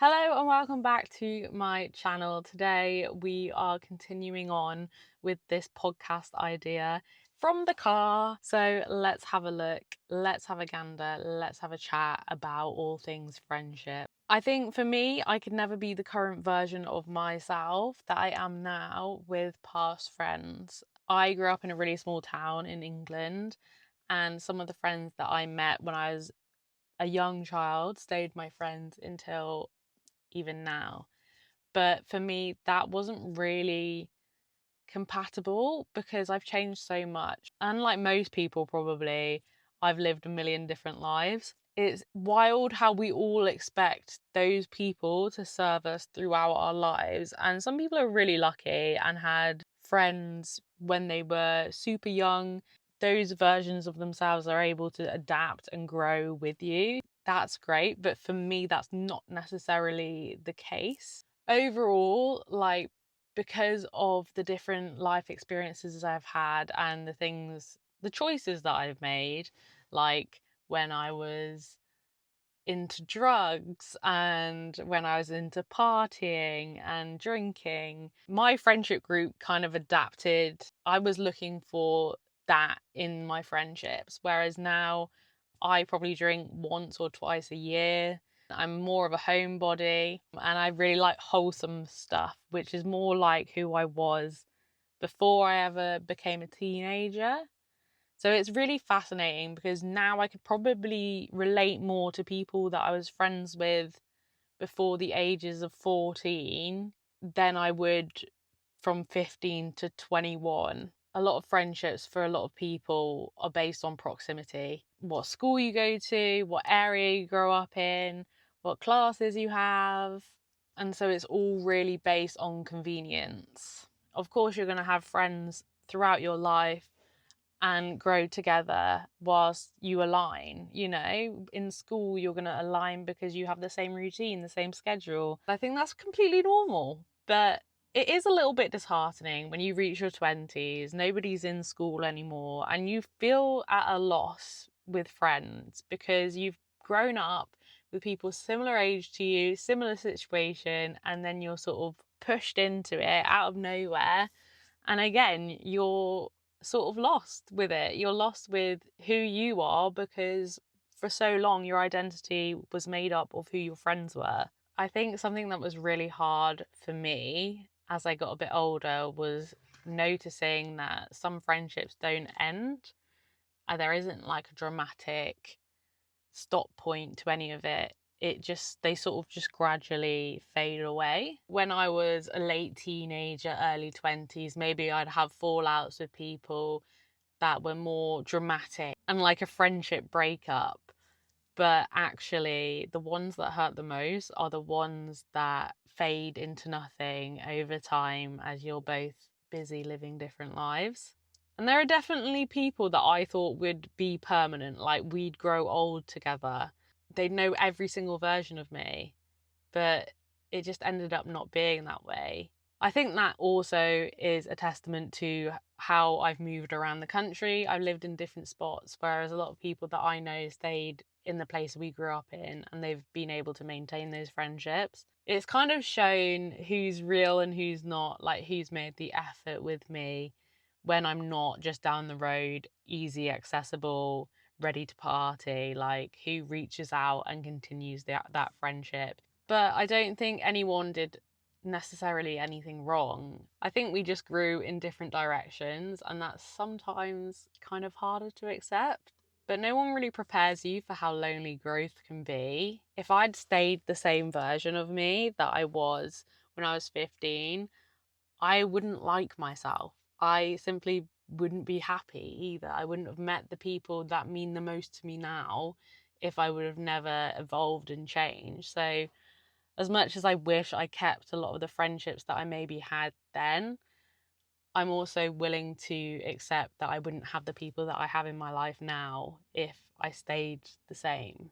Hello and welcome back to my channel. Today we are continuing on with this podcast idea from the car. So let's have a look, let's have a gander, let's have a chat about all things friendship. I think for me, I could never be the current version of myself that I am now with past friends. I grew up in a really small town in England, and some of the friends that I met when I was a young child stayed my friends until even now. But for me, that wasn't really compatible because I've changed so much. Unlike most people, probably, I've lived a million different lives. It's wild how we all expect those people to serve us throughout our lives. And some people are really lucky and had friends when they were super young. Those versions of themselves are able to adapt and grow with you. That's great. But for me, that's not necessarily the case. Overall, because of the different life experiences I've had and the choices that I've made, like when I was into drugs and when I was into partying and drinking, my friendship group kind of adapted. I was looking for that in my friendships, whereas now I probably drink once or twice a year. I'm more of a homebody and I really like wholesome stuff, which is more like who I was before I ever became a teenager. So it's really fascinating because now I could probably relate more to people that I was friends with before the ages of 14 than I would from 15 to 21. A lot of friendships for a lot of people are based on proximity. What school you go to, what area you grow up in, what classes you have. And so it's all really based on convenience. Of course, you're going to have friends throughout your life and grow together whilst you align. In school you're going to align because you have the same routine, the same schedule. I think that's completely normal, but it is a little bit disheartening when you reach your 20s, nobody's in school anymore, and you feel at a loss with friends because you've grown up with people similar age to you, similar situation, and then you're sort of pushed into it out of nowhere. And again, you're sort of lost with it. You're lost with who you are because for so long your identity was made up of who your friends were. I think something that was really hard for me as I got a bit older was noticing that some friendships don't end. There isn't like a dramatic stop point to any of it. They sort of just gradually fade away. When I was a late teenager, early 20s, maybe I'd have fallouts with people that were more dramatic and like a friendship breakup. But actually, the ones that hurt the most are the ones that fade into nothing over time as you're both busy living different lives. And there are definitely people that I thought would be permanent, like we'd grow old together. They'd know every single version of me, but it just ended up not being that way. I think that also is a testament to how I've moved around the country. I've lived in different spots, whereas a lot of people that I know stayed in the place we grew up in and they've been able to maintain those friendships. It's kind of shown who's real and who's not, like who's made the effort with me when I'm not just down the road, easy, accessible, ready to party, like who reaches out and continues that friendship. But I don't think anyone did necessarily anything wrong. I think we just grew in different directions, and that's sometimes kind of harder to accept. But no one really prepares you for how lonely growth can be. If I'd stayed the same version of me that I was when I was 15, I wouldn't like myself. I simply wouldn't be happy either. I wouldn't have met the people that mean the most to me now if I would have never evolved and changed. So as much as I wish I kept a lot of the friendships that I maybe had then, I'm also willing to accept that I wouldn't have the people that I have in my life now if I stayed the same.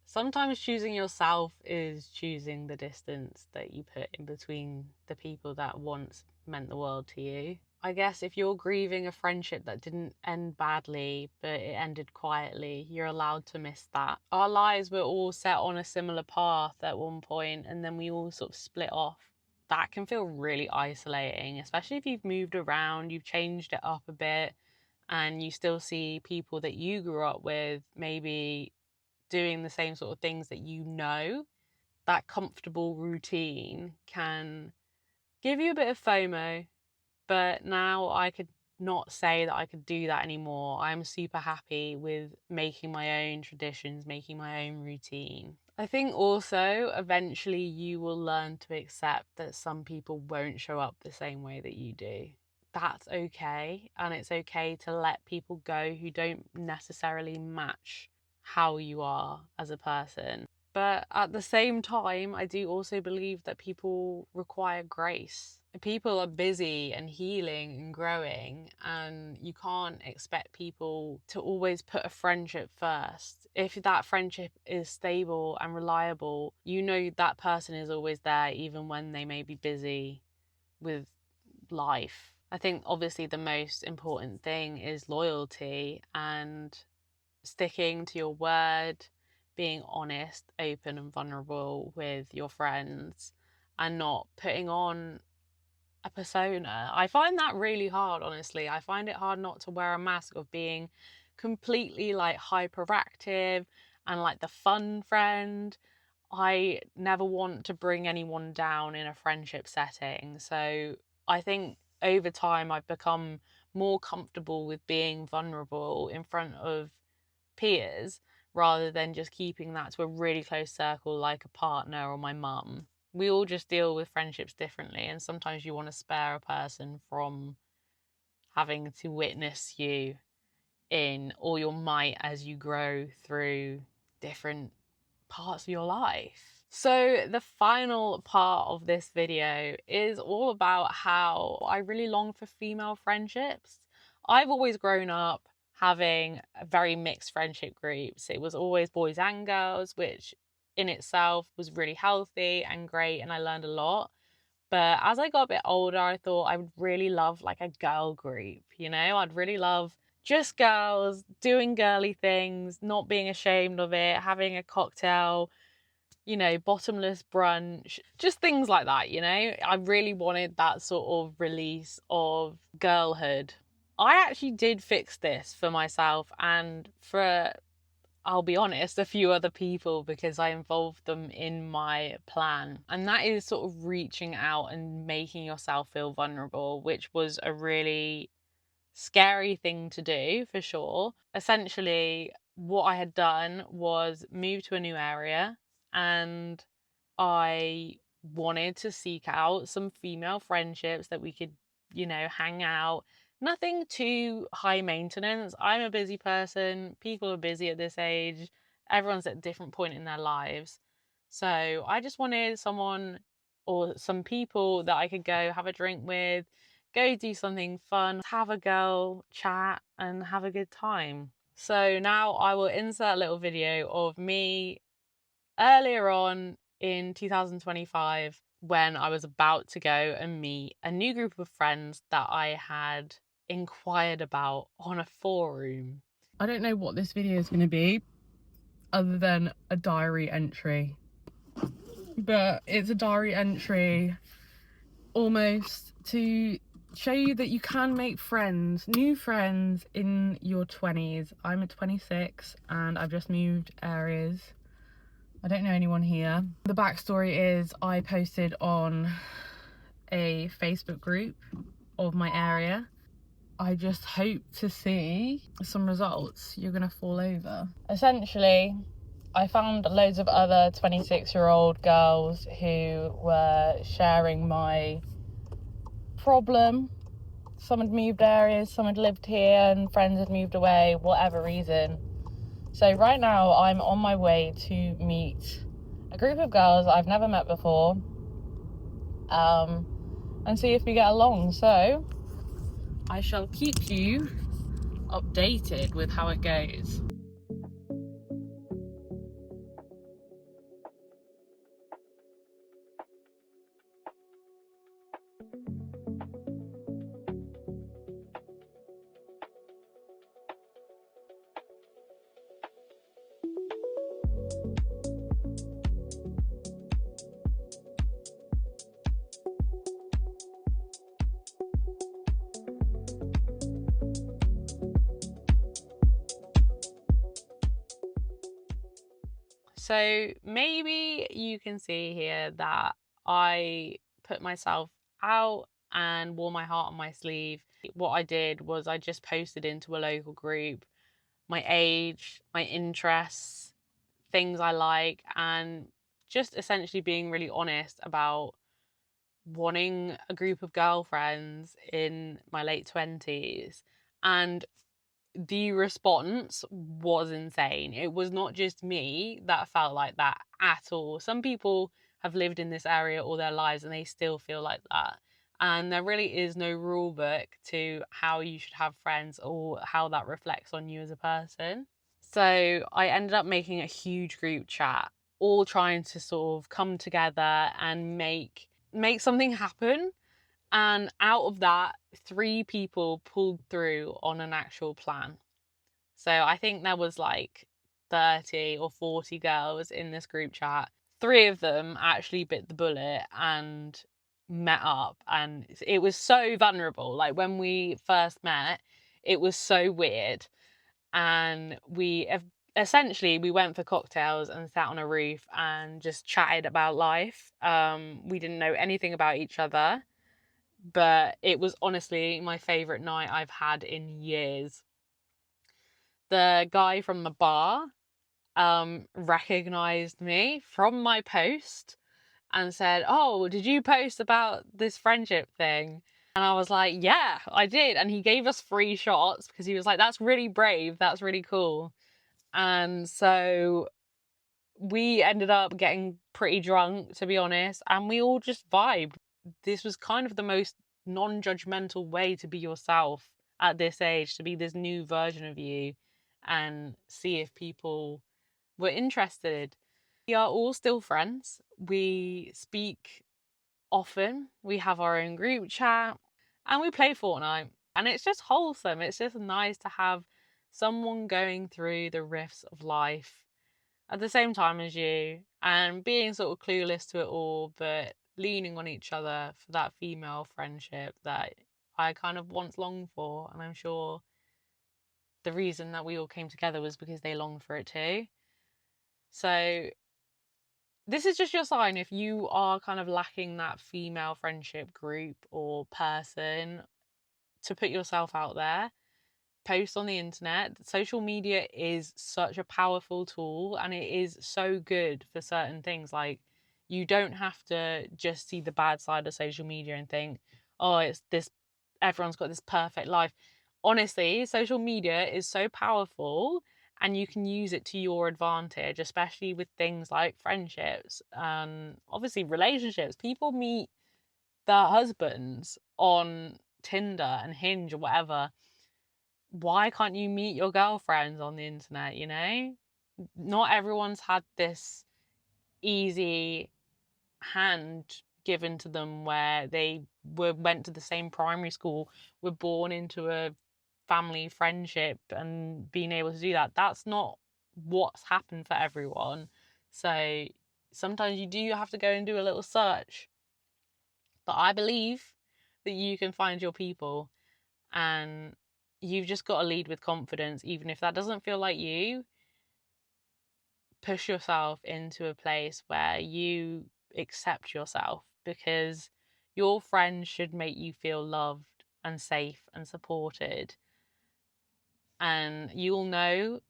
Sometimes choosing yourself is choosing the distance that you put in between the people that once meant the world to you. I guess if you're grieving a friendship that didn't end badly, but it ended quietly, you're allowed to miss that. Our lives were all set on a similar path at one point, and then we all sort of split off. That can feel really isolating, especially if you've moved around, you've changed it up a bit, and you still see people that you grew up with maybe doing the same sort of things that you know. That comfortable routine can give you a bit of FOMO, but now I could not say that I could do that anymore. I'm super happy with making my own traditions, making my own routine. I think also eventually you will learn to accept that some people won't show up the same way that you do. That's okay, and it's okay to let people go who don't necessarily match how you are as a person. But at the same time, I do also believe that people require grace. People are busy and healing and growing, and you can't expect people to always put a friendship first. If that friendship is stable and reliable, you know that person is always there, even when they may be busy with life. I think obviously the most important thing is loyalty and sticking to your word, being honest, open, and vulnerable with your friends, and not putting on a persona. I find that really hard, honestly. I find it hard not to wear a mask of being completely like hyperactive and like the fun friend. I never want to bring anyone down in a friendship setting. So I think over time I've become more comfortable with being vulnerable in front of peers rather than just keeping that to a really close circle like a partner or my mum. We all just deal with friendships differently, and sometimes you want to spare a person from having to witness you in all your might as you grow through different parts of your life. So the final part of this video is all about how I really long for female friendships. I've always grown up having a very mixed friendship groups. It was always boys and girls, which in itself was really healthy and great, and I learned a lot. But as I got a bit older, I thought I would really love like a girl group, you know? I'd really love just girls doing girly things, not being ashamed of it, having a cocktail, you know, bottomless brunch, just things like that, you know? I really wanted that sort of release of girlhood. I actually did fix this for myself and for, I'll be honest, a few other people because I involved them in my plan. And that is sort of reaching out and making yourself feel vulnerable, which was a really scary thing to do for sure. Essentially, what I had done was move to a new area, and I wanted to seek out some female friendships that we could, you know, hang out. Nothing too high maintenance. I'm a busy person. People are busy at this age. Everyone's at a different point in their lives. So I just wanted someone or some people that I could go have a drink with, go do something fun, have a girl chat, and have a good time. So now I will insert a little video of me earlier on in 2025 when I was about to go and meet a new group of friends that I had inquired about on a forum. I don't know what this video is going to be other than a diary entry, but it's a diary entry almost to show you that you can make friends, new friends in your 20s. I'm at 26 and I've just moved areas. I don't know anyone here. The backstory is I posted on a Facebook group of my area. I just hope to see some results. You're gonna fall over. Essentially, I found loads of other 26-year-old girls who were sharing my problem. Some had moved areas, some had lived here, and friends had moved away, whatever reason. So right now I'm on my way to meet a group of girls I've never met before, and see if we get along. So I shall keep you updated with how it goes. So maybe you can see here that I put myself out and wore my heart on my sleeve. What I did was I just posted into a local group my age, my interests, things I like, and just essentially being really honest about wanting a group of girlfriends in my late 20s. And the response was insane. It was not just me that felt like that at all. Some people have lived in this area all their lives and they still feel like that. And there really is no rule book to how you should have friends or how that reflects on you as a person. So I ended up making a huge group chat, all trying to sort of come together and make something happen. And out of that, 3 people pulled through on an actual plan. So I think there was like 30 or 40 girls in this group chat. 3 of them actually bit the bullet and met up, and it was so vulnerable. Like when we first met, it was so weird, and we essentially we went for cocktails and sat on a roof and just chatted about life. We didn't know anything about each other, but it was honestly my favorite night I've had in years. The guy from the bar recognized me from my post and said, "Oh, did you post about this friendship thing?" And I was like, "Yeah, I did." And he gave us free shots because he was like, "That's really brave. That's really cool." And so we ended up getting pretty drunk, to be honest, and we all just vibed. This was kind of the most non-judgmental way to be yourself at this age, to be this new version of you and see if people were interested. We are all still friends. We speak often. We have our own group chat and we play Fortnite. And it's just wholesome. It's just nice to have someone going through the rifts of life at the same time as you and being sort of clueless to it all, but leaning on each other for that female friendship that I kind of once longed for. And I'm sure the reason that we all came together was because they longed for it too. So this is just your sign if you are kind of lacking that female friendship group or person, to put yourself out there. Post on the internet. Social media is such a powerful tool and it is so good for certain things. Like, you don't have to just see the bad side of social media and think, oh, it's this, everyone's got this perfect life. Honestly, social media is so powerful and you can use it to your advantage, especially with things like friendships and obviously relationships. People meet their husbands on Tinder and Hinge or whatever. Why can't you meet your girlfriends on the internet, you know? Not everyone's had this easy hand given to them where they went to the same primary school, were born into a family friendship and being able to do that. That's not what's happened for everyone. So sometimes you do have to go and do a little search. But I believe that you can find your people, and you've just got to lead with confidence. Even if that doesn't feel like you, push yourself into a place where you accept yourself, because your friends should make you feel loved and safe and supported, and you'll know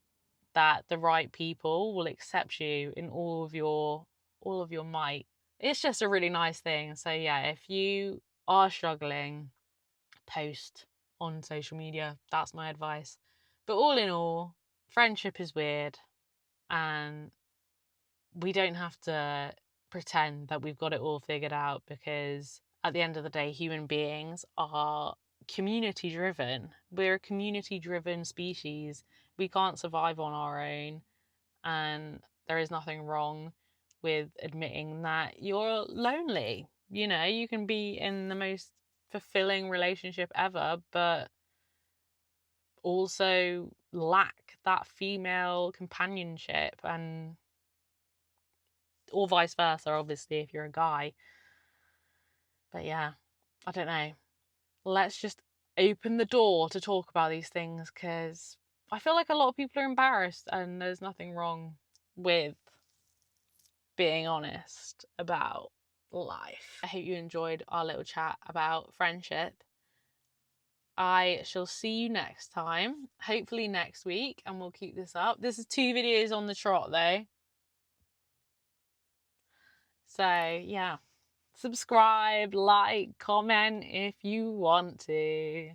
that the right people will accept you in all of your might. It's just a really nice thing. So yeah, if you are struggling, post on social media. That's my advice. But all in all, friendship is weird, and we don't have to pretend that we've got it all figured out, because at the end of the day, human beings are community driven. We're a community driven species. We can't survive on our own, and there is nothing wrong with admitting that you're lonely. You know, you can be in the most fulfilling relationship ever, but also lack that female companionship, and or vice versa, obviously, if you're a guy. But yeah, I don't know. Let's just open the door to talk about these things, because I feel like a lot of people are embarrassed, and there's nothing wrong with being honest about life. I hope you enjoyed our little chat about friendship. I shall see you next time, hopefully next week, and we'll keep this up. This is 2 videos on the trot though. So yeah, subscribe, like, comment if you want to.